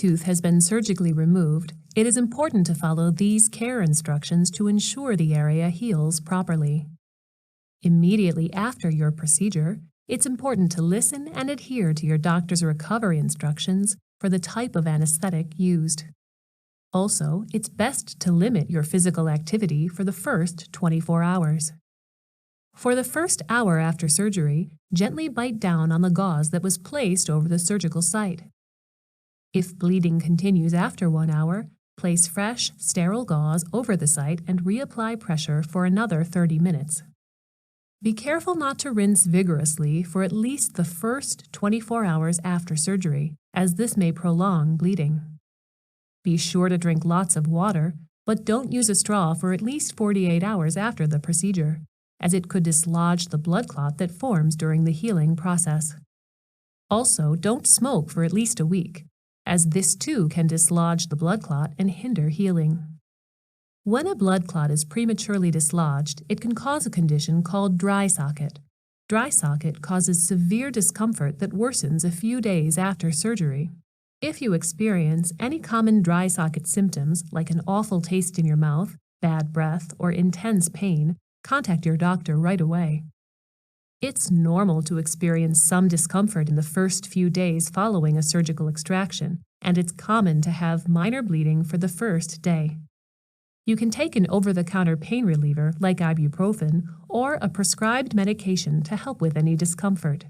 tooth has been surgically removed, it is important to follow these care instructions to ensure the area heals properly. Immediately after your procedure, it's important to listen and adhere to your doctor's recovery instructions for the type of anesthetic used. Also, it's best to limit your physical activity for the first 24 hours. For the first hour after surgery, gently bite down on the gauze that was placed over the surgical site. If bleeding continues after 1 hour, place fresh, sterile gauze over the site and reapply pressure for another 30 minutes. Be careful not to rinse vigorously for at least the first 24 hours after surgery, as this may prolong bleeding. Be sure to drink lots of water, but don't use a straw for at least 48 hours after the procedure, as it could dislodge the blood clot that forms during the healing process. Also, don't smoke for at least a week, as this too can dislodge the blood clot and hinder healing. When a blood clot is prematurely dislodged, it can cause a condition called dry socket. Dry socket causes severe discomfort that worsens a few days after surgery. If you experience any common dry socket symptoms like an awful taste in your mouth, bad breath, or intense pain, contact your doctor right away. It's normal to experience some discomfort in the first few days following a surgical extraction, and it's common to have minor bleeding for the first day. You can take an over-the-counter pain reliever like ibuprofen or a prescribed medication to help with any discomfort.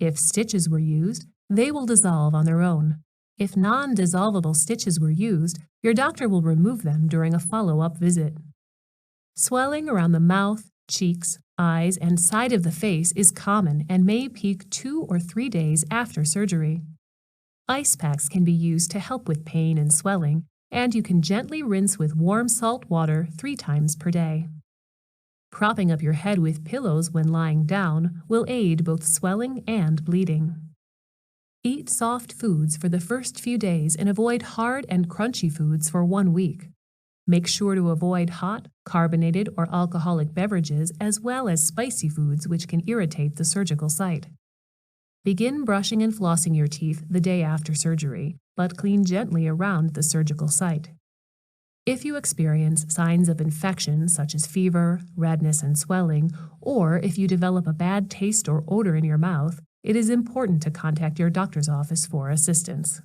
If stitches were used, they will dissolve on their own. If non-dissolvable stitches were used, your doctor will remove them during a follow-up visit. Swelling around the mouth, cheeks, eyes, and side of the face is common and may peak 2 or 3 days after surgery. Ice packs can be used to help with pain and swelling, and you can gently rinse with warm salt water 3 times per day. Propping up your head with pillows when lying down will aid both swelling and bleeding. Eat soft foods for the first few days and avoid hard and crunchy foods for 1 week. Make sure to avoid hot, carbonated, or alcoholic beverages as well as spicy foods which can irritate the surgical site. Begin brushing and flossing your teeth the day after surgery, but clean gently around the surgical site. If you experience signs of infection such as fever, redness, and swelling, or if you develop a bad taste or odor in your mouth, it is important to contact your doctor's office for assistance.